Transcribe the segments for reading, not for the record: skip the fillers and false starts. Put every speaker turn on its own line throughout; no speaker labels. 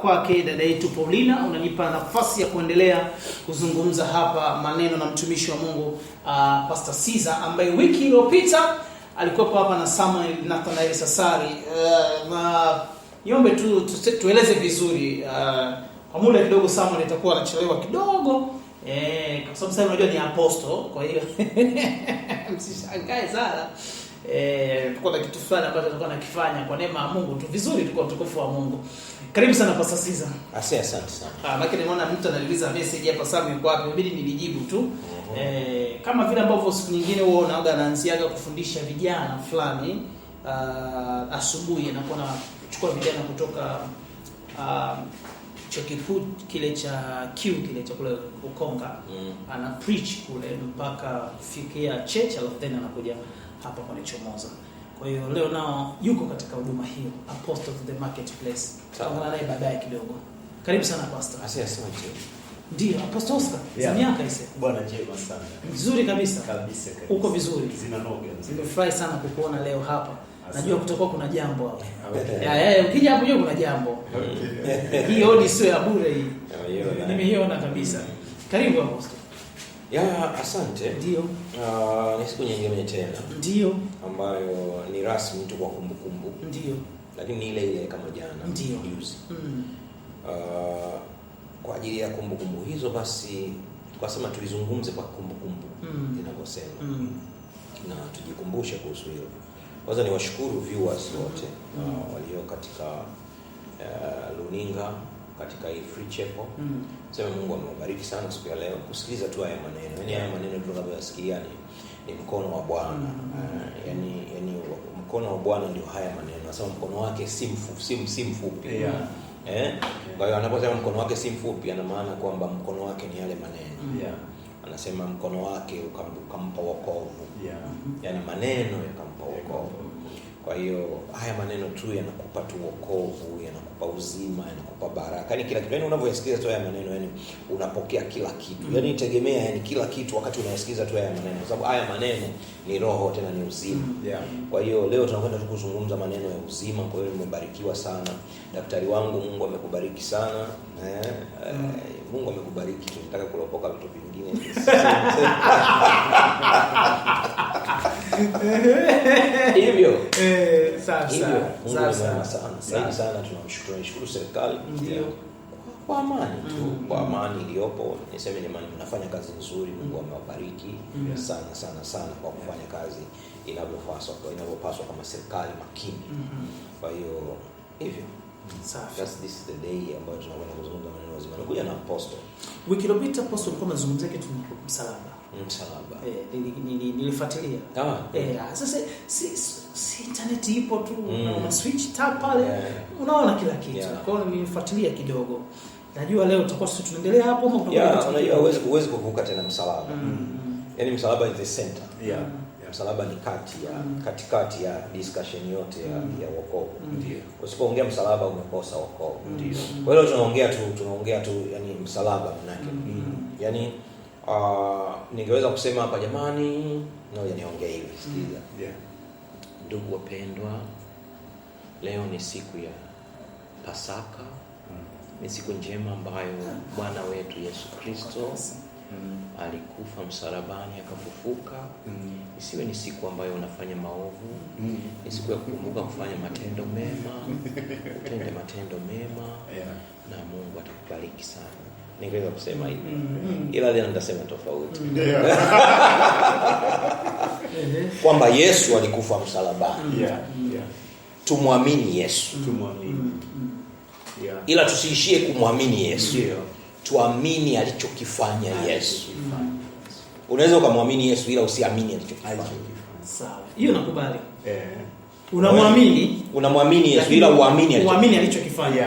kwake dada yetu Paulina, unanipa nafasi ya kuendelea kuzungumza hapa maneno na mtumishi wa Mungu Pastor Caesar, ambaye wiki iliyopita alikuwa hapa na Samuel Nathanael Sasari. Na niombe tueleze vizuri kwa muda kidogo. Samuel itakuwa anachelewa kidogo kwa sababu sasa unajua ni apostle, kwa hiyo msishangae sana. Tuko na kitu fulani ambacho tutakuwa nakifanya kwa neema ya Mungu tu vizuri, tuko utukufu wa Mungu. Karibu sana Pastor Caesar.
Asante sana.
Lakini nimeona mtu ananiuliza message hapa, Samuel yuko wapi? Inabidi nilijibu tu. Kama vile ambavyo siku nyingine huwa unaoga anaanziaga kufundisha vijana fulani asubuhi, anakuwa anachukua vijana kutoka chuo kikuu kile cha kile cha kule Ukonga, ana preach kule mpaka kufikia church, alafu tena anakuja hapa kwa Chomoza. Kwa hiyo leo nao yuko katika huduma hiyo, Apostle to the Marketplace. Tutaona naye baadaye kidogo. Karibu sana Pastor.
Asante.
Ndio Apostle Oscar. Yeah. Miaka hizo.
Bwana jema sana.
Vizuri kabisa.
Kabisa.
Uko vizuri.
Zinanoga.
Nimefurahi sana kukuona leo hapa. Najua kutakuwa kuna jambo hapa. Ukija hapo kuna jambo. Hii audio sio ya bure hii. Nimeiona kabisa. Karibu Apostle.
Asante.
Ndio.
Ni siku nyingine tena.
Ndio.
Ambayo ni rasmi tu kwa kumbukumbu.
Ndio.
Lakini ni ile kama jana.
Ndio.
Kwa ajili ya kumbukumbu hizo basi tukasema tulizungumze kwa kumbukumbu inavyosema. Na tujikumbushe kuhusu hilo. Kwanza ni washukuru viewers wote walio katika luninga, katika hii Free Chapel. Sema Mungu amewabariki sana siku ya leo kusikiliza tu haya maneno. Yaani haya maneno tunayoyasikia ni mkono wa Bwana. Yani mkono wa Bwana ndio haya maneno. Anasema mkono wake si mfupi. Kwa hiyo anaposema mkono wake si mfupi, ana maana kwamba mkono wake ni yale maneno. Anasema mkono wake ukampa wokovu. Yaani maneno yakampa wokovu. Kwa hiyo haya maneno tu yanakupa tu wokovu, yanakupa uzima, yanakupa baraka. Yaani kila kitu. Yaani unavyoyasikiza tu haya maneno, yaani unapokea kila kitu. Yaani tegemea yaani kila kitu wakati unayasikiza tu haya maneno. Kwa sababu haya maneno ni roho tena ni uzima. Kwa hiyo leo tunakwenda kuzungumza maneno ya uzima. Kwa hiyo nimebarikiwa sana. Daktari wangu, Mungu amekubariki sana. Mungu amekubariki. Tunataka kulopoka vitu vingine. Hivyo sana tunamshukuru serikali kwa amani tu, kwa amani iliyopo. Niseme jamani, mnafanya kazi nzuri. Mungu amewabariki sana kwa kufanya kazi inavyopaswa kama serikali makini. Kwa hiyo hivyo this is the day ambayo tunakwenda kuzungumza maneno mazima. Nikuja na Apostle.
Wiki iliyopita Apostle alikuwa anazungumzia kitu msalaba. Nilifuatilia. Sasa si internet ipo tu, una switch tab pale, unaona kila kitu. Kwa hiyo nilifuatilia kidogo. Najua leo tutakuwa tunaendelea hapo ama
unajua huwezi kuvuka tena msalaba. Yaani msalaba is the center. Msalaba ni katikati ya discussion yote ya wokovu. Usipoongea msalaba umekosa wokovu. Kwa hiyo tunaongea tu yani msalaba manake. Yani ningeweza kusema hapa jamani, niongee hivi, sikiza. Ndugu wapendwa, leo ni siku ya Pasaka. Ni siku njema ambayo Bwana wetu Yesu Kristo alikufa msalabani akafufuka. Isiwe ni siku ambayo unafanya maovu. Ni siku ya kukumbuka kufanya matendo mema. Utende matendo mema na Mungu atakubariki sana. Ningeweza kusema hivi. Ila leo nitasema tofauti. Kwamba Yesu alikufa msalabani. Tumwamini Yesu. Ila tusiishie kumwamini Yesu. Tuamini alichokifanya Yesu. Unaweza ukamwamini Yesu ila usiamini alichokifanya.
Sawa. Hiyo nakubali.
Unamwamini Yesu ila uamini
alichokifanya.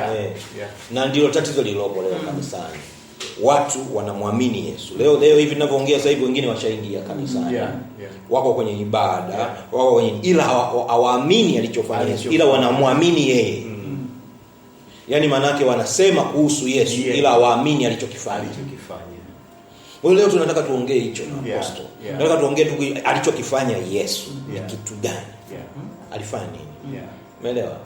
Na ndilo tatizo lililopo leo kanisani. Watu wanamwamini Yesu. Leo hivi ninavyoongea sasa hivi wengine washaingia kanisani. Wako kwenye ibada, wako kwenye ila hawaamini alichofanya Yesu, ila wanamwamini yeye. Yaani manake wanasema kuhusu Yesu ila hawaamini alichokifanya. Leo tunataka tuongee hicho na Apostle. Tunataka tuongee tu alichokifanya Yesu ni kitu gani? Alifanya nini? Umeelewa?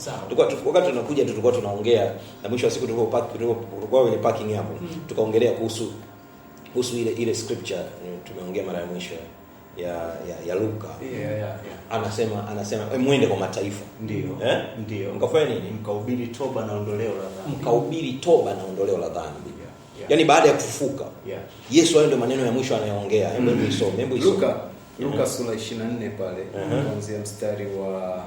Wakati tunakuja tulikuwa tunaongea na mwisho wa siku tulikuwa kwenye parking hapo. Tukaongelea kuhusu ile scripture tumeongea mara ya mwisho ya Luka. Anasema mwende kwa mataifa.
Ndio.
Mkafanya nini?
Mkahubiri toba na ondoleo la dhambi.
Yaani baada ya kufufuka. Yesu hayo ndio maneno ya mwisho anayoongea. Hebu isome.
Luka sura 24 pale kuanzia mstari wa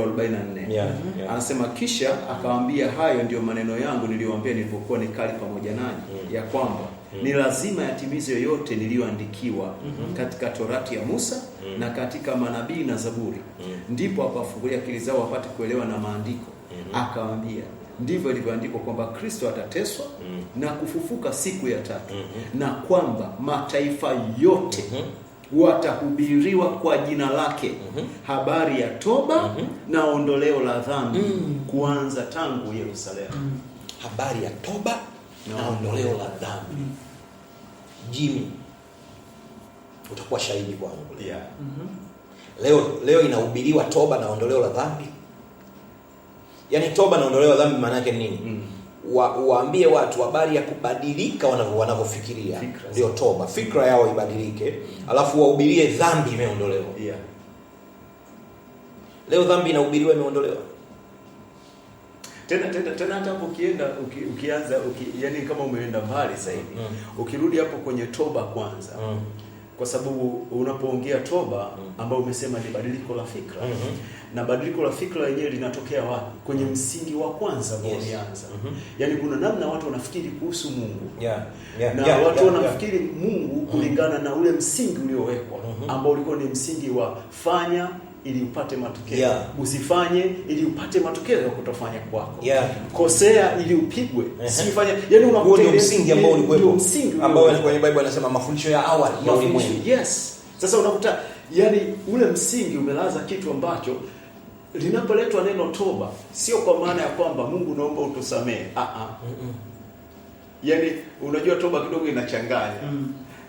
44. Anasema kisha akawaambia, hayo ndio maneno yangu niliyowaambia nilipokuwa nikali pamoja nanyi, ya kwamba ni lazima yatimizwe yote niliyoandikiwa katika Torati ya Musa na katika manabii na Zaburi. Ndipo akawafungulia akili zao wapate kuelewa na maandiko. Akawaambia, ndivyo ilivyoandikwa kwamba Kristo atateswa na kufufuka siku ya tatu, na kwamba mataifa yote watahubiriwa kwa jina lake habari ya toba na ondoleo la dhambi, kuanza tangu Yerusalemu.
Habari ya toba na ondoleo la dhambi. Jimmy, utakuwa shahidi kwangu. Leo inahubiriwa toba na ondoleo la dhambi. Yaani toba na ondoleo la dhambi maana yake nini? Waambie watu habari ya kubadilika wanavyofikiria. Ndio toba. Fikra yao ibadilike, alafu wahubirie dhambi imeondolewa. Leo dhambi inahubiriwa imeondolewa.
Tena hata hapo ukianza yani kama umeenda mbali sasa hivi. Ukirudi hapo kwenye toba kwanza. Kwa sababu unapoongea toba ambao umesema ni badiliko la fikra. Na badiliko la fikra lenyewe linatokea wapi? Kwenye msingi wa kwanza ambao ulianza. Yaani kuna namna watu wanafikiri kuhusu Mungu. Watu wanafikiri Mungu kulingana na ule msingi uliowekwa ambao ulikuwa ni msingi wa fanya ili upate matokeo. Usifanye ili upate matokeo ya kutofanya kwako. Kosea ili upigwe. Usifanye, yani unakuta
msingi ambao ulikuwepo, ambao kwenye Biblia anasema mafundisho ya awali ya ulimwengu.
Sasa unakuta yani ule msingi umelaza kitu ambacho linapoletwa neno toba sio kwa maana ya kwamba Mungu naomba utusamee. Yani unajua toba kidogo inachanganya.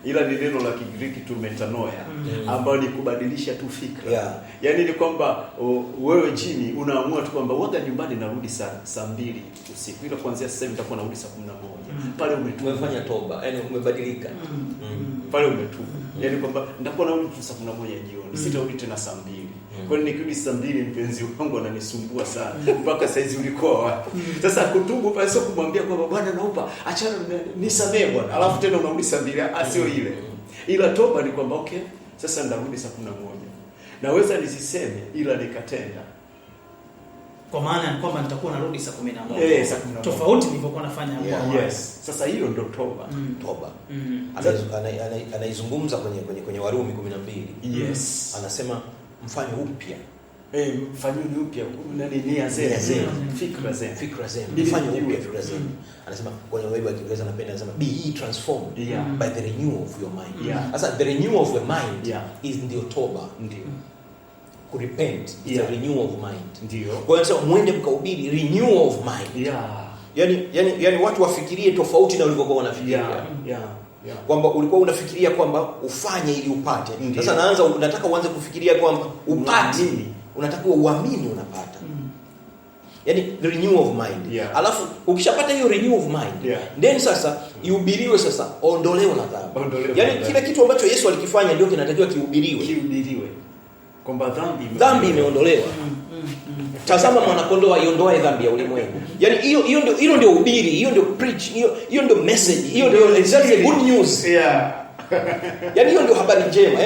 Ila ni neno la Kigiriki tu metanoia, ambao ni kubadilisha tu fikra. Yaani ni kwamba wewe Jimmy unaamua tu kwamba waga nyumbani narudi saa 2 usiku. Ila kuanzia sasa nitakuwa narudi saa 11. Pale umetubu.
Umefanya toba, yaani umebadilika.
Pale umetubu. Yaani kwamba nitakuwa narudi saa 11 jioni. Sitarudi tena saa 2. Kwa nini nikirudi saa 2 mpenzi wangu ananisumbua sana. Mpaka saizi ulikuwa wapi? Sasa kutubu pale sio kumwambia kwamba Bwana naomba achana nisamee Bwana. Alafu tena unarudi saa 2, asio ile. Ila toba ni kwamba okay, sasa ndarudi saa 11. Naweza nisiseme ila nikatenda.
Kwa maana ni kwamba nitakuwa narudi saa 11. Tofauti nilivyokuwa nafanya hapo.
Sasa hiyo ndo toba.
Toba. Anaizungumza kwenye Warumi 12. Anasema mfanye upya.
Mfanyeni upya nia zenu, fikra zenu.
Mfanye upya fikra zenu. Anasema kwenye Biblia ya Kiingereza anapenda anasema be ye transformed by the renewal of your mind. Sasa the renewal of your mind is ndio toba.
Ndio.
Kurepent is the renewal of mind.
Ndio.
Kwa hiyo mwende mkahubiri renewal of mind. Yaani watu wafikirie tofauti na walivyokuwa wanafikiria. Kwamba ulikuwa unafikiria kwamba ufanye ili upate. Sasa nataka uanze kufikiria kwamba upate. Unataka uamini unapata. Yaani the renewal of mind. Alafu ukishapata hiyo renewal of mind, then sasa ihubiriwe sasa ondoleo la dhambi. Yaani kile kitu ambacho Yesu alikifanya ndio kinatakiwa kihubiriwe.
Kwamba
dhambi imeondolewa. Tazama mwana kondoo aiondoae dhambi ya ulimwengu. Yaani hiyo ndio ubiri, hiyo ndio preach, hiyo ndio message, hiyo ndio exactly good news. Yaani hiyo ndio habari njema.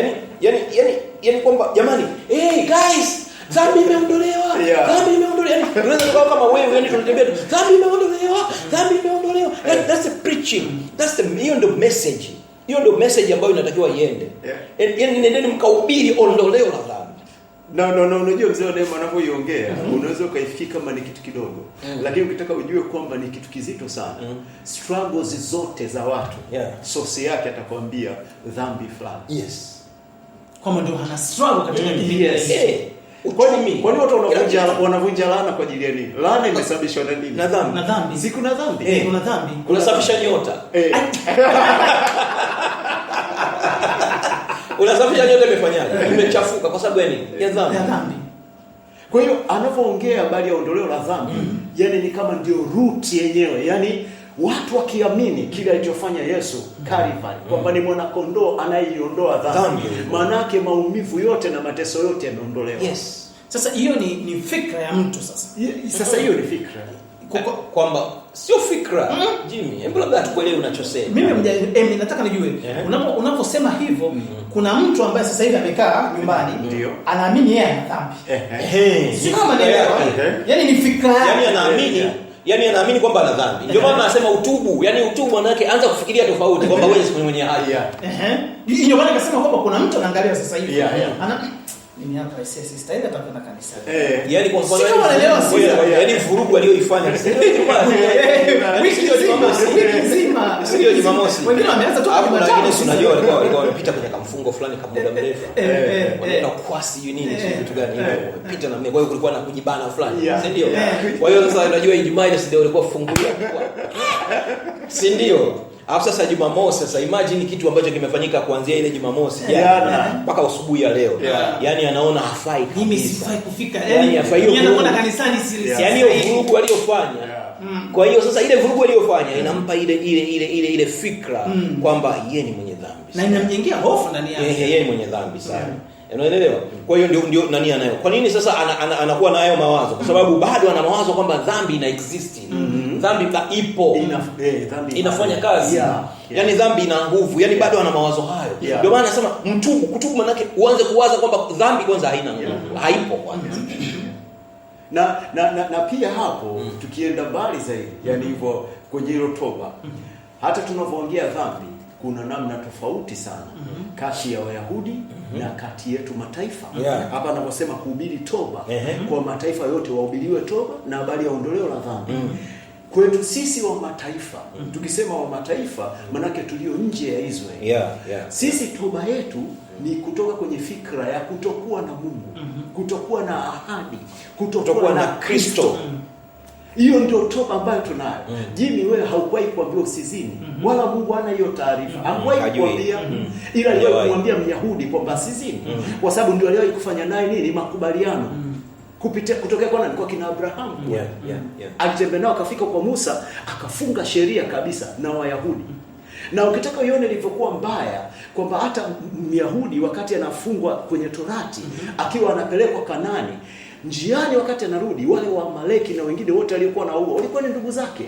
Yaani kwamba jamani, hey guys, dhambi imeondolewa. Dhambi imeondolewa. Yaani unaweza kuwa kama wewe, yaani tunatembea dhambi imeondolewa. That's the preaching. Hiyo ndio message. Hiyo ndio message ambayo inatakiwa iende. Yaani nendeni mkahubiri ondoleo la dhambi.
Unajua mzee wa Neema anapoiongea, unaweza ukaifikiri kama ni kitu kidogo. Lakini ukitaka ujue kwamba ni kitu kizito sana. Struggles zote za watu, source yake atakwambia dhambi fulani.
Kama ndio hana struggle katika Biblia.
Kwani watu wanavunja laana kwa ajili ya nini? Laana imesababishwa na nini?
Na dhambi.
Siku na dhambi.
Kuna dhambi.
Unasafisha nyota. Unasafisha nyota imefanyaje? Imechafuka kwa sababu ya nini? Ya dhambi.
Kwa hiyo anapoongea habari ya ondoleo la dhambi, yani ni kama ndio root yenyewe. Yani watu wakiamini kile alichofanya Yesu Calvary, kwamba ni mwana kondoo anayeiondoa dhambi, maana yake maumivu yote na mateso yote yameondolewa.
Yes. Sasa hiyo ni fikra ya mtu sasa.
Sasa hiyo ni fikra.
Kwamba sio fikra. Jimmy, hebu labda tukuelewe unachosema.
Mimi nataka nijue unaposema hivyo, kuna mtu ambaye sasa hivi amekaa nyumbani anaamini yeye ana dhambi. Si kama naelewa. Yaani ni fikra yake.
Yaani anaamini kwamba ana dhambi. Ndio maana anasema utubu. Yaani utubu maana yake anza kufikiria tofauti kwamba wewe si mwenye haki.
Ndio maana nikasema kwamba kuna mtu anaangalia sasa hivi. Mimi hapa sister ile atakwenda kanisani.
Yaani kwa mfano yaani vurugu aliyoifanya wiki nzima sio Jumamosi.
Wengine wameanza tu
hapo, lakini unajua walikuwa wamepita kwenye kamfungo fulani kwa muda mrefu. Wanaenda kwasi nini kitu gani hivyo. Wamepita na mimi, kwa hiyo kulikuwa na kujibana fulani. Si ndio? Kwa hiyo sasa unajua Ijumaa ile ndio walikuwa fungulia. Si ndio? Hapo sasa Jumamosi, sasa imagine kitu ambacho kimefanyika kuanzia ile Jumamosi jana mpaka asubuhi ya leo. Yaani anaona hafai kabisa.
Mimi sifai kufika.
Yaani hafai hiyo.
Anakwenda kanisani siri.
Yaani hiyo vurugu aliyofanya. Kwa hiyo sasa ile vurugu aliyofanya inampa ile fikra kwamba yeye ni mwenye dhambi.
Na inamjengea hofu ndani yake.
Yeye ni mwenye dhambi sana. Unaelewa? Kwa hiyo ndio nani anayo. Kwa nini sasa anakuwa na hayo mawazo? Kwa sababu bado ana mawazo kwamba dhambi ina exist. Dhambi ipo. Dhambi inafanya kazi. Yaani dhambi ina nguvu. Yaani bado ana mawazo hayo. Ndio maana anasema mtubu. Kutubu maana yake uanze kuwaza kwamba dhambi kwanza haina nguvu. Haipo kwanza.
Na pia hapo tukienda mbali zaidi, yani hivyo kwenye hilo toba, hata tunavyoongea dhambi kuna namna tofauti sana kati ya Wayahudi na kati yetu mataifa. Hapa anaposema kuhubiri toba kwa mataifa yote, wahubiriwe toba na habari ya ondoleo la dhambi. Kwetu sisi wa mataifa, tukisema wa mataifa manake tulio nje ya Israeli. Sisi toba yetu ni kutoka kwenye fikra ya kutokuwa na Mungu, kutokuwa na ahadi, kutokuwa na Kristo. Hiyo ndio toba ambayo tunayo. Jimmy, wewe haukuwahi kuambiwa usizini, wala Mungu hana hiyo taarifa. Hakuwahi kuambia, ila aliwahi kumwambia Myahudi kwamba asizini, kwa sababu ndio aliwahi kufanya naye nini, makubaliano kupitia kutokea kwa nani, kwa kina Abraham. Alitembea nao akafika kwa Musa, akafunga sheria kabisa na Wayahudi. Na ukitaka uone ilivyokuwa mbaya kwamba hata Myahudi wakati anafungwa kwenye Torati akiwa anapelekwa Kanani, njiani wakati anarudi wale wa Amaleki na wengine wote waliokuwa na uo walikuwa ni ndugu zake.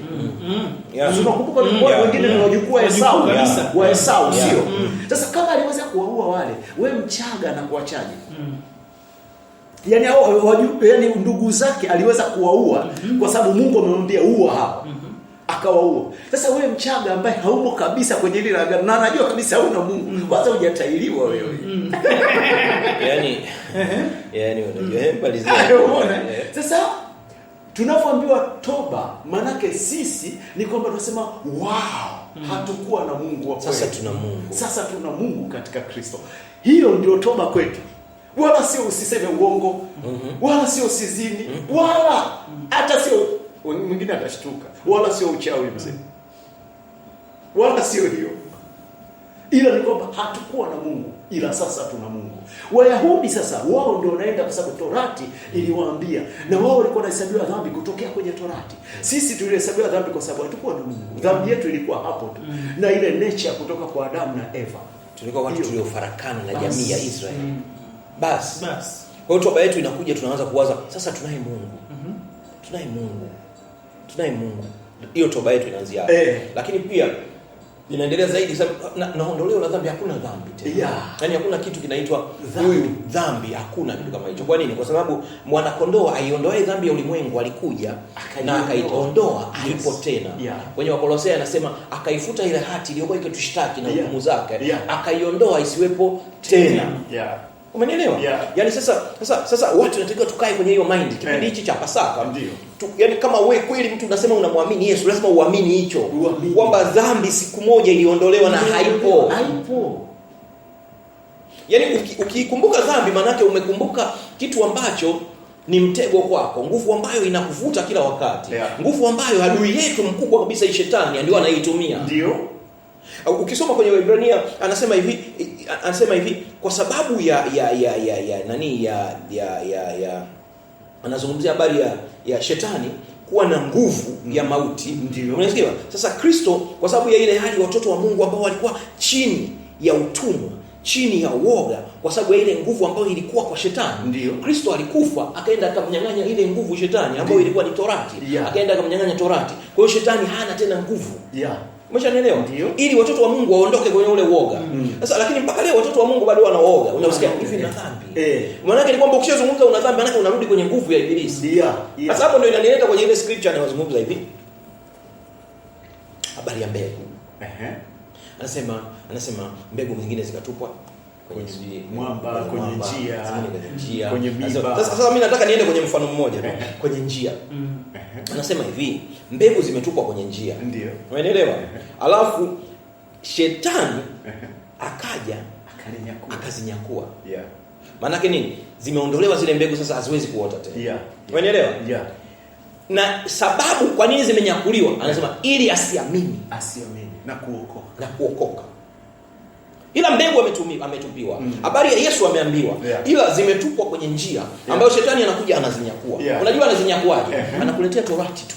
Tunakumbuka wengine ni wajukuu wa Esau kabisa, wa Esau sio. Sasa kama aliweza kuwaua wale, wewe Mchaga na kuachaje? Yaani ndugu zake aliweza kuwaua kwa sababu Mungu amemwambia ua hao. Akawaua. Sasa wewe Mchaga ambaye haumo kabisa kwenye ile agano na anajua kabisa hauna Mungu, kwanza hujatailiwa wewe.
Yaani unajua mbalizia.
Sasa tunapoambiwa toba, manake sisi ni kwamba tunasema hatakuwa na Mungu wa kweli. Sasa tuna Mungu katika Kristo. Hiyo ndio toba kwetu. Wala sio usiseme uongo, wala sio usizini, wala hata sio mwingine atashtuka, wala sio uchawi mzee, wala sio hiyo. Ila ni kwamba hatakuwa na Mungu, ila sasa tuna Mungu. Wayahudi sasa wao ndio wanaenda kwa sababu Torati iliwaambia, na wao walikuwa wanahesabiwa dhambi kutokea kwenye Torati. Sisi tulihesabiwa dhambi kwa sababu hatakuwa na Mungu. Dhambi yetu ilikuwa hapo tu. Na ile nature kutoka kwa Adamu na Eva.
Tulikuwa watu tuliofarakana na jamii ya Israeli. Basi. Kwa hiyo toba yetu inakuja, tunaanza kuwaza sasa tunaye Mungu. Tunaye Mungu. Hiyo toba yetu inaanzia hapo. Lakini pia inaendelea zaidi na ondoleo la dhambi, hakuna dhambi tena. Yaani hakuna kitu kinaitwa dhambi, hakuna kitu kama hicho. Kwa nini? Kwa sababu mwana kondoo aiondoae dhambi ya ulimwengu alikuja na akaiondoa, haipo tena. Kwenye Wakolosai anasema akaifuta ile hati iliyokuwa ikitushtaki na hukumu zake, akaiondoa isiwepo tena. Umenielewa? Yaani sasa watu wanatakiwa tukae kwenye hiyo mind kipindi hichi cha Pasaka. Yaani kama wewe kweli mtu unasema unamwamini Yesu, lazima uamini hicho kwamba dhambi siku moja iliondolewa na haipo. Yaani ukikumbuka dhambi maana yake umekumbuka kitu ambacho ni mtego kwako, nguvu ambayo inakuvuta kila wakati. Nguvu ambayo adui yetu mkubwa kabisa Shetani ndio anaitumia. Ukisoma kwenye Waebrania anasema hivi kwa sababu ya anazungumzia habari ya shetani kuwa na nguvu ya mauti. Unasikia? Sasa Kristo kwa sababu ya ile hali watoto wa Mungu ambao walikuwa chini ya utumwa, chini ya uoga, kwa sababu ya ile nguvu ambayo ilikuwa kwa shetani, Kristo alikufa akaenda akamnyang'anya ile nguvu shetani ambayo ilikuwa ni Torati. Akaenda akamnyang'anya Torati. Kwa hiyo shetani hana tena nguvu. Umeshanielewa? Ili watoto wa Mungu waondoke kwenye ule uoga. Sasa lakini mpaka leo watoto wa Mungu bado wanaoga. Unasikia hivi na dhambi. Maana yake ni kwamba ukishazungumza una dhambi, maana yake unarudi kwenye nguvu ya ibilisi. Sasa hapo ndio inanileta kwenye ile scripture anayozungumza hivi. Habari ya mbegu. Anasema mbegu nyingine zikatupwa kwenye
mwamba, kwenye njia,
kwenye miba. Sasa mimi nataka niende kwenye mfano mmoja tu. Kwenye njia. Anasema hivi, mbegu zimetupwa kwenye njia.
Ndio.
Umeelewa? Alafu shetani akaja akazinyakua. Maana yake nini? Zimeondolewa zile mbegu, sasa haziwezi kuota tena. Umeelewa? Na sababu kwa nini zimenyakuliwa? Anasema ili asiamini na kuokoka. Ila mbegu ametupiwa. Habari ya Yesu ameambiwa. Ila zimetupwa kwenye njia ambayo shetani anakuja anazinyakua. Unajua anazinyakuaje? Anakuletea Torati tu.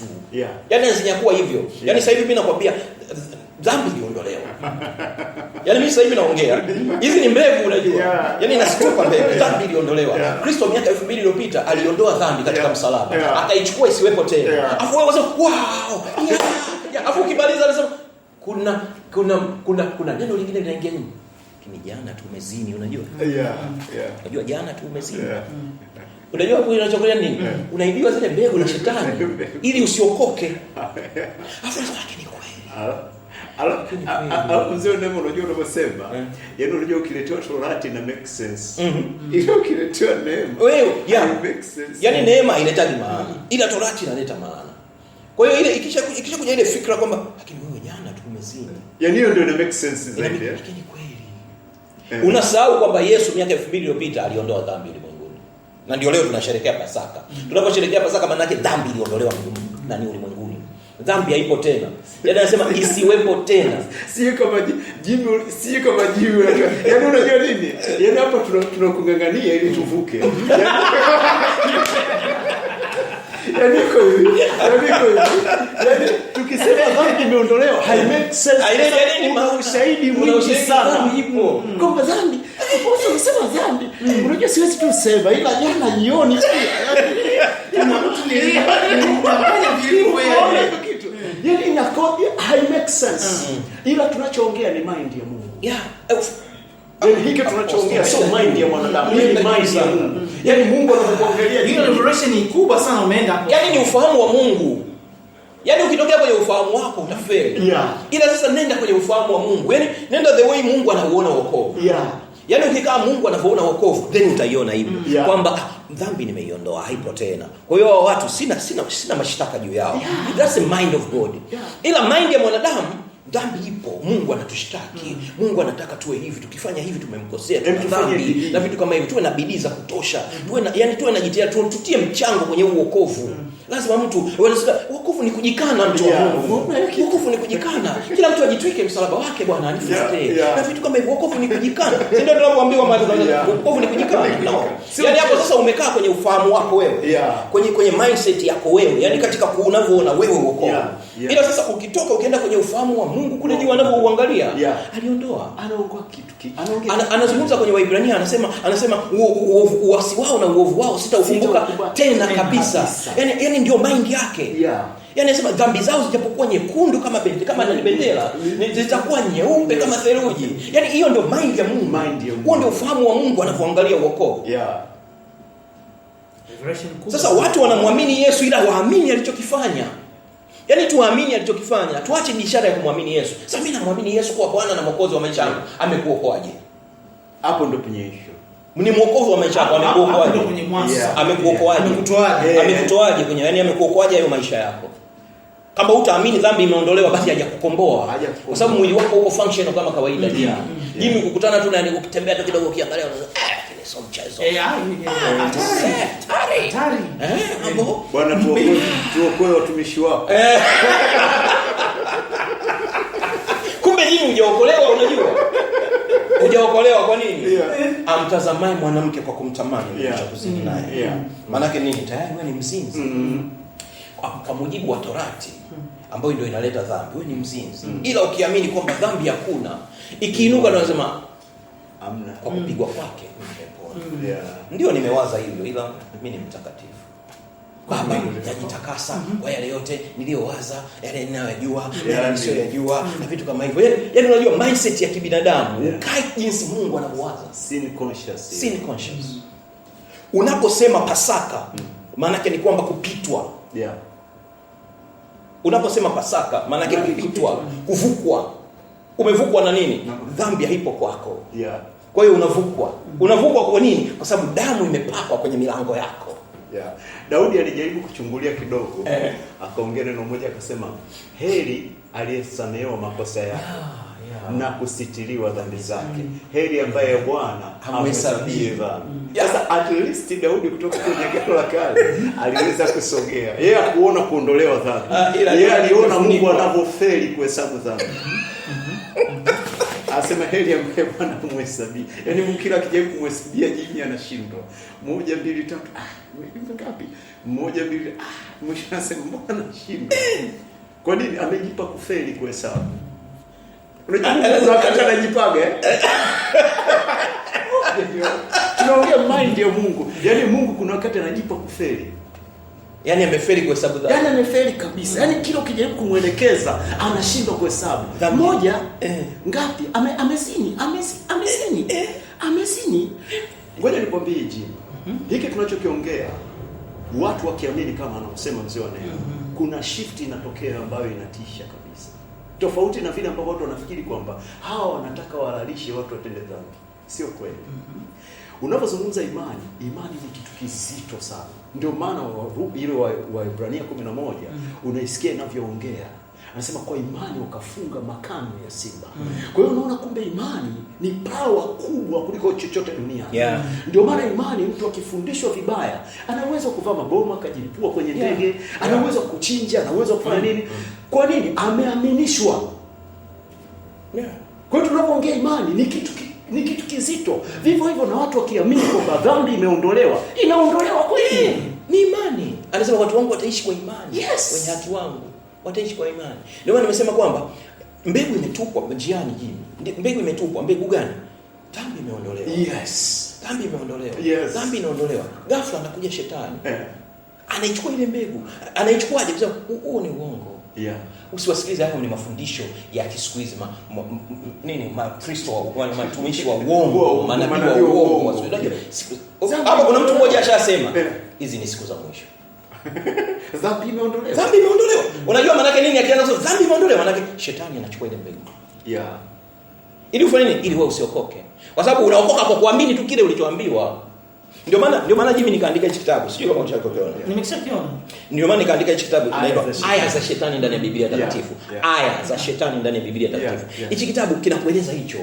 Yaani anazinyakua hivyo. Yaani sasa hivi mimi nakwambia dhambi iliondolewa. Yaani mimi sasa hivi naongea. Hizi ni mbegu unajua. Yaani nasitupa mbegu, dhambi iliondolewa. Kristo miaka 2000 iliyopita aliondoa dhambi katika msalaba. Akaichukua isiwepo tena. Afu wewe unasema wow! Afu ukimaliza anasema kuna neno lingine linaingia nyuma. Kini jana tu umezini, unajua? Unajua jana tu umezini. Unajua hapo inachokolea nini? Unaibiwa zile mbegu na shetani ili usiokoke. Afu lakini kweli.
Alafu mzee ndio unajua unavyosema. Yaani unajua ukiletewa Torati na make sense. Ile ukiletewa neema.
Wewe
make sense.
Yaani neema inaleta maana. Ila Torati inaleta maana. Kwa hiyo ile ikisha kuja ile fikra kwamba lakini wewe jana tu umezini.
Yaani hiyo ndio ina make sense zaidi.
Lakini kweli. Unasahau kwamba Yesu miaka 2000 iliyopita aliondoa dhambi ulimwenguni. Na ndio leo tunasherehekea Pasaka. Tunaposherehekea Pasaka maana yake dhambi iliondolewa ndani ulimwenguni. Dhambi haipo tena. Yaani anasema isiwepo tena.
Sio kama jibu unajua. Yaani unajua nini? Yaani hapa tunakungangania ili tuvuke. Yaani tukisema dhambi imeondolewa, hai make sense. Yaani ushahidi mwingi sana
ipo.
Kwamba dhambi, unasema dhambi. Unajua siwezi tu sema ila jana jioni pia. Mtu nilifanya vilivyo kitu. Yaani inakodia hai make sense. Ila tunachoongea ni mind ya Mungu. Yaani hiki tunachoongea sio mind ya mwanadamu, ni mind ya Mungu. Yaani Mungu anapokuangalia
hiyo revelation ni kubwa sana umeenda.
Yaani ni ufahamu wa Mungu. Yaani ukitokea kwenye ufahamu wako utafeli. Ila sasa nenda kwenye ufahamu wa Mungu. Yaani nenda the way Mungu anauona wokovu. Yaani ukikaa Mungu anavyoona wokovu, then utaiona hivyo kwamba dhambi nimeiondoa, haipo tena. Kwa hiyo watu sina mashitaka juu yao. That's the mind of God. Ila mind ya mwanadamu dhambi ipo, Mungu anatushtaki. Mungu anataka tuwe hivi, tukifanya hivi tumemkosea, tuna dhambi na vitu kama hivi. Tuwe na bidii za kutosha. Tuwe na jitihada, tutie mchango kwenye uokovu. Lazima mtu wanasema wokovu ni kujikana, mtu wa Mungu. Wokovu ni kujikana. Kila mtu ajitwike msalaba wake, Bwana anifuate. Na vitu kama hivyo, wokovu ni kujikana. Si ndio tunapoambiwa wokovu ni kujikana? No. Yaani hapo sasa umekaa kwenye ufahamu wako wewe. Kwenye mindset yako wewe. Yaani katika unavyoona wewe wokovu. Ila sasa ukitoka ukienda kwenye ufahamu wa Mungu kule juu anapouangalia, aliondoa.
Anaongoa kitu.
Anazungumza kwenye Waibrania anasema uasi wao na uovu wao sitaukumbuka tena kabisa. Yaani ndio mind yake. Yaani anasema dhambi zao zijapokuwa nyekundu kama bendera, zitakuwa nyeupe kama theluji. Yaani hiyo ndio mind ya Mungu. Huo ndio ufahamu wa Mungu anapoangalia wokovu. Sasa watu wanamwamini Yesu ila waamini alichokifanya. Yaani tuamini alichokifanya, tuache ishara ya kumwamini Yesu. Sasa mimi namwamini Yesu kwa Bwana na Mwokozi wa maisha yangu. Amekuokoaje?
Hapo ndo penye issue.
Ni Mwokozi wa maisha yako, amekuokoaje? Amekuokoaje? Amekutoaje kwenye, yaani amekuokoaje hayo maisha yako? Kama utaamini dhambi imeondolewa basi hajakukomboa. Kwa sababu mwili wako uko functional kama kawaida. Jimi kukutana tu na ukitembea tu kidogo ukiangalia ni so mchezo. Hatari.
Bwana tuokoe watumishi wako.
Kumbe jini hujaokolewa, unajua? hujaokolewa kwa nini?
Yeah.
Amtazamaye mwanamke kwa kumtamani
Yeah.
cha kuzini naye.
Yeah.
Maana yake nini? Tayari wewe ni mzinzi. Kwa mujibu wa Torati ambayo ndio inaleta dhambi, wewe ni mzinzi. Ila ukiamini kwamba dhambi hakuna, ikiinuka ndio unasema
amna,
kwa kupigwa kwake nimepona.
Yeah.
Ndio nimewaza hivyo, ila mimi ni mtakatifu. Baba najitakasa kwa yale yote niliyowaza, yale ninayojua, yale nisiyojua na vitu kama hivyo. Yaani unajua mindset ya kibinadamu, ukai jinsi Mungu anavyowaza.
Sin conscious.
Sin conscious. Unaposema Pasaka, maana yake ni kwamba kupitwa.
Yeah.
Unaposema Pasaka, maana yake kupitwa, kuvukwa. Umevukwa na nini? Dhambi haipo kwako.
Yeah.
Kwa hiyo unavukwa. Unavukwa kwa nini? Kwa sababu damu imepakwa kwenye milango yako.
Yeah. Daudi alijaribu kuchungulia kidogo, akaongea neno moja akasema, heri aliyesamehewa makosa yake na kusitiriwa dhambi zake. Heri ambaye Bwana hamhesabie dhambi. Sasa at least Daudi kutoka kwenye Agano la Kale aliweza kusogea. Yeye hakuona kuondolewa dhambi. Yeye aliona Mungu anavyofeli kuhesabu dhambi. Asema heri ambaye Bwana hamhesabie. Yaani Mungu kila akijaribu kumhesabia jini anashindwa. 1 2 3 ngapi? 1 2 mwisho anasema mbona nashindwa? Kwa nini? Amejipa kufeli kuhesabu. Unajua wakati anajipaga tunaongea mind ya Mungu. Yaani Mungu kuna wakati anajipa kufeli.
Yaani amefeli kuhesabu dhambi.
Yaani amefeli kabisa. Yaani kila ukijaribu kumwelekeza anashindwa kuhesabu. Moja ngapi? Amezini. Ngoja nikwambie hivi. Hiki tunachokiongea watu wakiamini kama anakusema mzee wa neno. Kuna shift inatokea ambayo inatisha kabisa. Tofauti na vile ambavyo watu wanafikiri kwamba hawa wanataka walalishe watu watende dhambi. Sio kweli. Unapozungumza imani ni kitu kizito sana. Ndio maana ile wa Ibrania 11 unaisikia inavyoongea. Anasema kwa imani wakafunga makano ya simba. Kwa hiyo unaona kumbe imani ni power kubwa kuliko chochote duniani.
Yeah.
Ndio maana imani mtu akifundishwa vibaya, anaweza kuvaa mabomu akajilipua kwenye ndege, anaweza kuchinja, anaweza kufanya nini? Kwa nini? Ameaminishwa. Kwa hiyo tunapoongea imani ni kitu kizito. Vivyo hivyo na watu wakiamini kwamba dhambi imeondolewa, inaondolewa kweli.
Ni imani. Anasema watu wangu wataishi kwa imani.
Yes.
Wenye watu wangu wataishi kwa imani. Ndio maana nimesema kwamba mbegu imetupwa njiani jini. Mbegu imetupwa, mbegu gani? Dhambi imeondolewa.
Yes.
Dhambi imeondolewa.
Yes.
Dhambi inaondolewa. Ghafla anakuja shetani. Anaichukua ile mbegu. Anaichukuaje? Kwa sababu huo ni uongo.
Yeah.
Usiwasikilize hapo, ni mafundisho ya siku hizi Kristo wa matumishi wa uongo, manabii wa uongo. Hapo kuna mtu mmoja ashasema hizi ni siku za mwisho.
Dhambi imeondolewa.
Dhambi imeondolewa. Unajua maana yake nini? Akianza kusema dhambi imeondolewa, maana yake shetani anachukua ile mbegu.
Yeah.
Ili ufanye nini? Ili wewe usiokoke. Kwa sababu unaokoka kwa kuamini tu kile ulichoambiwa. Ndio maana mimi nikaandika hichi kitabu. Sijui kama ushakiona.
Nimekishakiona.
Ndio maana nikaandika hichi kitabu kinaitwa Aya za Shetani ndani ya Biblia Takatifu. Aya za Shetani ndani ya Biblia Takatifu. Hichi kitabu kinakueleza hicho.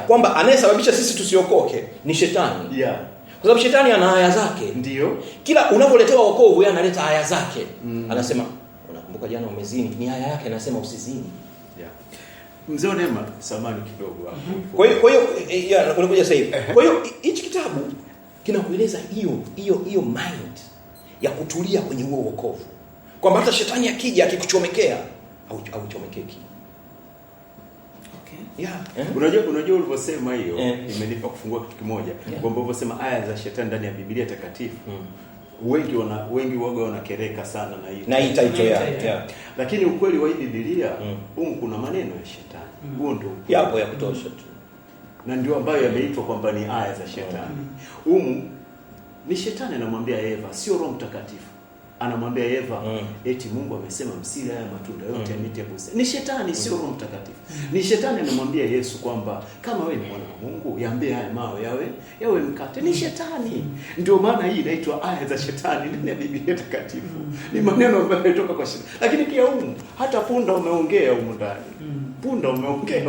Kwamba anayesababisha sisi tusiokoke ni shetani.
Yeah.
Kwa sababu shetani ana aya zake.
Ndio.
Kila unapoletewa wokovu yeye analeta aya zake. Anasema unakumbuka jana umezini, ni aya yake anasema usizini.
Yeah. Mzee wa Neema samani kidogo hapo.
Kwa hiyo unakuja sasa hivi. Kwa hiyo hichi kitabu kinakueleza hiyo mind ya kutulia kwenye huo wokovu. Kwamba hata shetani akija akikuchomekea au chomekeki.
Okay. Yeah. Unajua ulivyosema hiyo imenipa kufungua kitu kimoja. Kwamba ulivyosema aya za shetani ndani ya Biblia Takatifu. Wengi waga wanakereka sana na hii
title
ya. Lakini ukweli wa hii Biblia kuna maneno ya shetani. Huo ndio
yapo ya kutosha tu.
Na ndio ambayo yameitwa kwamba ni aya za shetani. Ni shetani anamwambia Eva, sio Roho Mtakatifu. Anamwambia Eva eti Mungu amesema msile haya matunda yote ya miti ya bustani. Ni shetani, sio Roho Mtakatifu. Ni shetani anamwambia Yesu kwamba kama wewe ni mwana wa Mungu, yaambie haya mawe yawe mkate. Ni shetani. Ndio maana hii inaitwa aya za shetani ndani ya Biblia Takatifu. Ni maneno ambayo yanatoka kwa shetani. Lakini pia hata punda umeongea ndani. Punda umeongea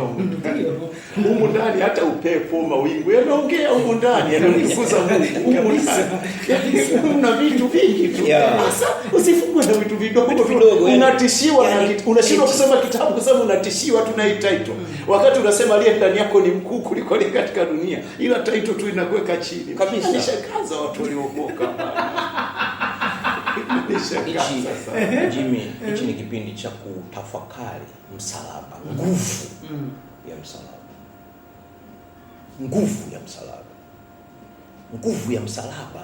humu ndani, hata upepo, mawingu yameongea humu ndani, yanamkuza Mungu humu ndani. Kuna vitu vingi tu. Sasa usifungwe na vitu vidogo vidogo. Unatishiwa na unashindwa kusoma kitabu kwa sababu unatishiwa tu na hii title. Wakati unasema aliye ndani yako ni mkuu kuliko ni katika dunia, ila title tu inakuweka chini.
Kabisa.
Nishakaza watu waliokoka.
Jimmy, hichi ni kipindi cha kutafakari msalaba, nguvu ya msalaba. Nguvu ya msalaba. Nguvu ya msalaba.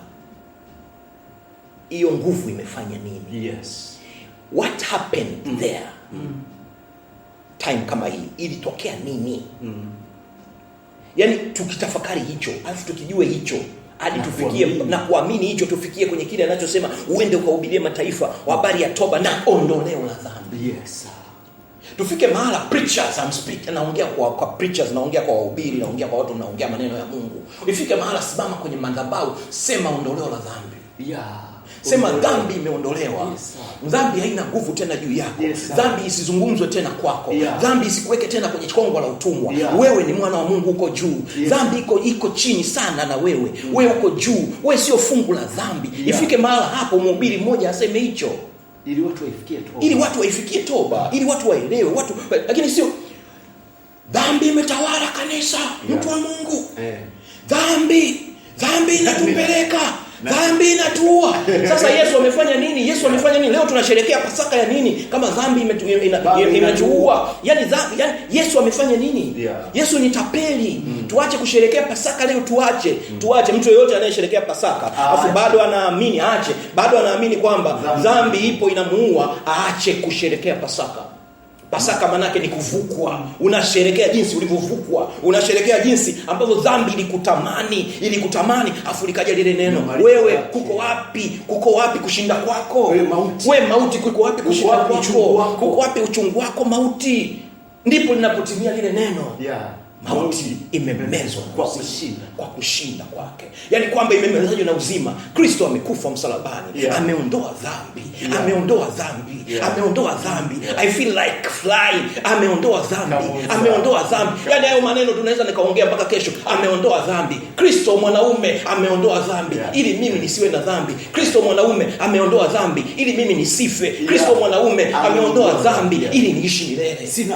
Hiyo nguvu imefanya nini?
Yes.
What happened there? Time kama hii ilitokea nini? Yaani tukitafakari hicho, alafu tukijue hicho, hadi tufikie na kuamini hicho, tufikie kwenye kile anachosema uende ukahubirie mataifa habari ya toba na ondoleo la dhambi.
Yes.
Tufike mahala preachers, I'm speaking, naongea kwa preachers, naongea kwa wahubiri, naongea kwa watu, naongea maneno ya Mungu. Ifike mahala simama kwenye madhabahu, sema ondoleo la dhambi. Sema dhambi imeondolewa. Yes, dhambi haina nguvu tena juu yako. Yes, dhambi isizungumzwe tena kwako. Dhambi isikuweke tena kwenye kongo la utumwa. Wewe ni mwana wa Mungu, uko juu. Dhambi iko chini sana na wewe. Wewe uko juu. Wewe sio fungu la dhambi. Ifike mahala hapo mhubiri mmoja aseme hicho.
Ili watu waifikie toba.
Ili watu waifikie toba. Ili watu waelewe. Lakini sio dhambi imetawala kanisa. Mtu wa Mungu. Dhambi inatupeleka. Dhambi inatua. Sasa Yesu amefanya nini? Yesu amefanya nini? Leo tunasherehekea Pasaka ya nini? Kama dhambi inatuua. Yaani Yesu amefanya nini? Yesu ni tapeli. Tuache kusherehekea Pasaka leo, tuache. Mtu yeyote anayesherehekea Pasaka afu bado anaamini, aache. Bado anaamini kwamba dhambi ipo inamuua, aache kusherehekea Pasaka. Pasaka manake ni kuvukwa. Unasherehekea jinsi ulivyovukwa. Unasherehekea jinsi ambavyo dhambi ilikutamani afu likaja lile neno. Wewe kuko wapi kushinda kwako? Wewe mauti kuko wapi kushinda kwako? Kuko wapi uchungu wako mauti? Ndipo linapotimia lile neno. Mauti imemezwa kwa kushinda kwake. Yaani kwamba imemezwa na uzima. Kristo amekufa msalabani. Ameondoa dhambi. Ameondoa dhambi. I feel like flying. Ameondoa dhambi. Yaani hayo maneno tunaweza nikaongea mpaka kesho. Ameondoa dhambi. Kristo mwanaume ameondoa dhambi ili mimi nisiwe na dhambi. Kristo mwanaume ameondoa dhambi ili mimi nisife. Kristo mwanaume ameondoa dhambi ili niishi milele. Sina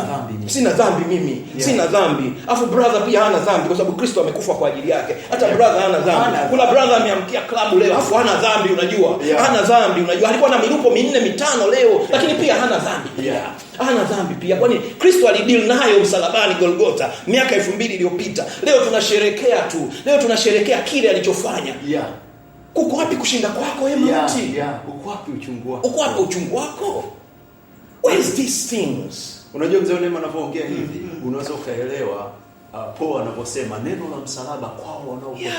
dhambi mimi. Sina dhambi. Afu brother pia hana dhambi kwa sababu Kristo amekufa kwa ajili yake. Hata brother hana dhambi. Kuna brother ameamkia klabu leo afu hana dhambi, unajua. Hana dhambi, unajua. Alikuwa na milupo 4-5 leo lakini pia hana dhambi. Hana dhambi pia. Kwani Kristo alideal nayo msalabani Golgotha miaka 2000 iliyopita. Leo tunasherehekea kile alichofanya. Kuko wapi kushinda kwako wewe mauti?
Uko wapi uchungu wako?
Where is these things?
Unajua mzee Neema anapoongea hivi, unaweza ukaelewa Paul anaposema neno la msalaba kwao wanaopotea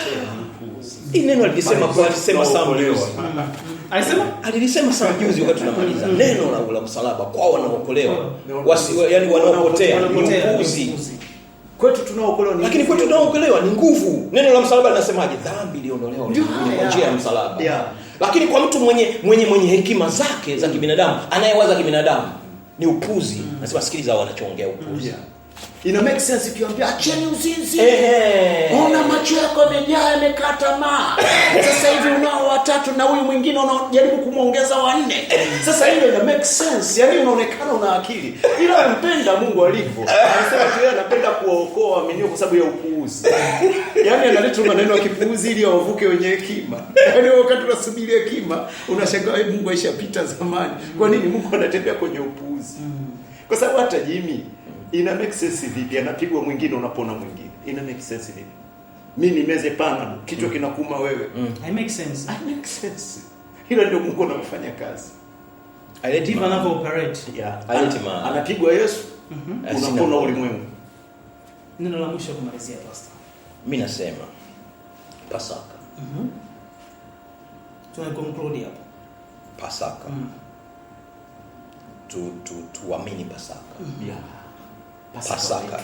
ni upuzi.
Hii neno alisema sana juzi wakati tunamaliza. Neno la msalaba kwao wanaokolewa. Yaani wanaopotea ni upuzi.
Kwetu tunaokolewa ni,
lakini kwetu tunaokolewa ni nguvu. Neno la msalaba linasemaje? Dhambi iliondolewa kwa njia ya msalaba. Lakini kwa mtu mwenye hekima zake za kibinadamu, anayewaza kibinadamu, ni upuzi. Nasema sikiliza wanachoongea upuzi.
Ina make sense ukiambia acheni uzinzi. Ona macho yako yamejaa yamekata tamaa. Sasa hivi unao 3 na huyu mwingine unajaribu kumuongeza 4. Sasa hiyo ina make sense. Yaani unaonekana una akili. Ila mpenda Mungu alivyo. Anasema tu yeye anapenda kuwaokoa waaminio kwa sababu ya upuuzi. Yaani analeta maneno ya kipuuzi ili wavuke wenye hekima. Yaani wakati unasubiri hekima unashangaa Mungu aishapita zamani. Kwa nini Mungu anatembea kwenye upuuzi? Kwa sababu hata Jimmy ina make sense vipi? Anapigwa mwingine unapona mwingine. Ina make sense vipi? Mimi nimeze pana kichwa kinakuuma wewe.
I make sense.
Hilo ndio Mungu anafanya kazi.
Ndivyo anavyo operate.
Anapigwa Yesu, unapona ulimwengu.
Neno la mwisho kumalizia pastor.
Mimi nasema Pasaka.
Tuna conclude hapo.
Pasaka. Tuamini Pasaka. Pasaka.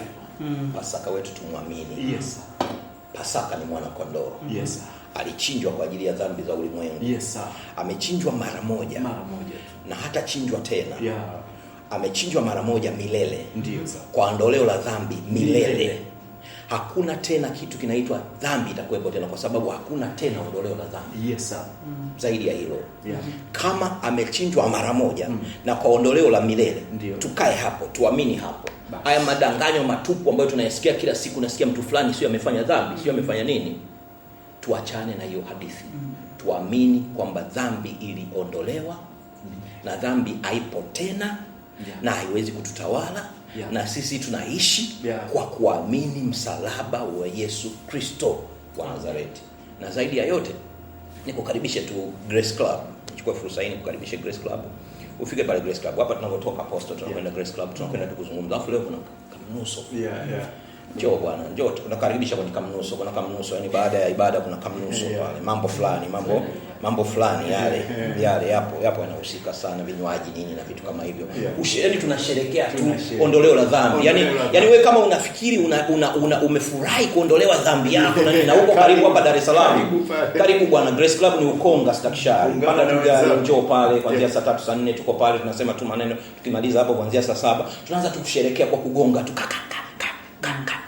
Pasaka wetu tumwamini. Pasaka ni mwana kondoo. Alichinjwa kwa ajili ya dhambi za ulimwengu. Amechinjwa mara moja. Na hata chinjwa tena. amechinjwa mara moja milele.
Ndio.
Kwa ondoleo la dhambi milele. Hakuna tena kitu kinaitwa dhambi itakuwepo tena, kwa sababu hakuna tena ondoleo la dhambi.
Yes sir.
Zaidi ya hilo.
Yeah.
Kama amechinjwa mara moja na kwa ondoleo la milele,
Ndio.
tukae hapo, tuamini hapo. Haya madanganyo matupu ambayo tunayasikia kila siku, nasikia mtu fulani sio amefanya dhambi, sio amefanya nini? Tuachane na hiyo hadithi. Tuamini kwamba dhambi iliondolewa na dhambi haipo tena na haiwezi kututawala. Na sisi tunaishi kwa kuamini msalaba wa Yesu Kristo wa Nazareti. Na zaidi ya yote nikukaribishe tu Grace Club. Nichukue fursa hii nikukaribishe Grace Club. Ufike pale Grace Club. Hapa tunapotoka Apostle tunakwenda Grace Club, tunakwenda kuzungumza. Alafu leo kuna kamnuso. Njoo bwana, njoo tunakaribisha kwenye kamnuso. Kuna kamnuso, yani baada ya ibada kuna kamnuso pale. Mambo fulani, mambo fulani yale yapo yanahusika sana, vinywaji nini na vitu kama hivyo. Yaani tunasherehekea tu ondoleo la dhambi. Yaani wewe kama unafikiri umefurahi kuondolewa dhambi yako na nini, na huko karibu hapa Dar es Salaam. Karibu bwana, Grace Club ni Ukonga Stakishari. Panda tu gari njoo pale kuanzia saa 3 saa 4 tuko pale, tunasema tu maneno, tukimaliza hapo kuanzia saa 7 tunaanza tu kusherehekea kwa kugonga tu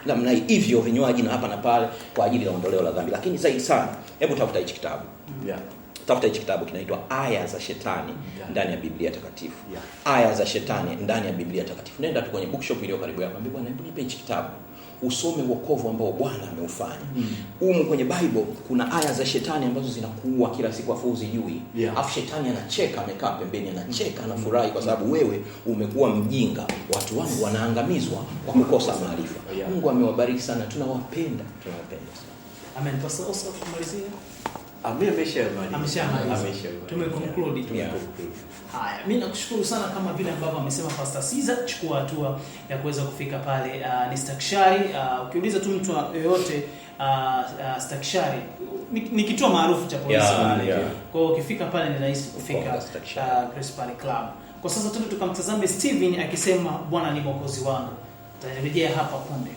namna hivyo vinywaji na hapa na pale kwa ajili ya ondoleo la dhambi. Lakini zaidi sana, hebu tafuta hichi kitabu. Tafuta hichi kitabu, kinaitwa Aya za Shetani ndani ya Biblia Takatifu. Aya za Shetani ndani ya Biblia Takatifu. Nenda tu kwenye bookshop iliyo karibu yako, mwambie bwana, hebu nipe hichi kitabu. Usome wokovu ambao Bwana ameufanya. Humu kwenye Bible kuna aya za shetani ambazo zinakuua kila siku afu uzijui. Afu shetani anacheka, amekaa pembeni anacheka, anafurahi kwa sababu wewe umekuwa mjinga. Watu wangu wanaangamizwa kwa kukosa maarifa. Mungu amewabariki sana, tunawapenda sana.
Amen. Pastor Oscar, kumalizia.
Ameshamaliza.
Tumeconclude. Haya, mimi nakushukuru sana, kama vile ambavyo amesema Pastor Caesar, chukua hatua ya kuweza kufika pale ni Stakishari. Ukiuliza tu mtu yoyote Stakishari ni kituo maarufu cha polisi pale. Kwa hiyo ukifika pale ni rahisi kufika Grace Club. Kwa sasa tukamtazame Steven akisema Bwana ni mwokozi wangu. Tutarejea hapa punde.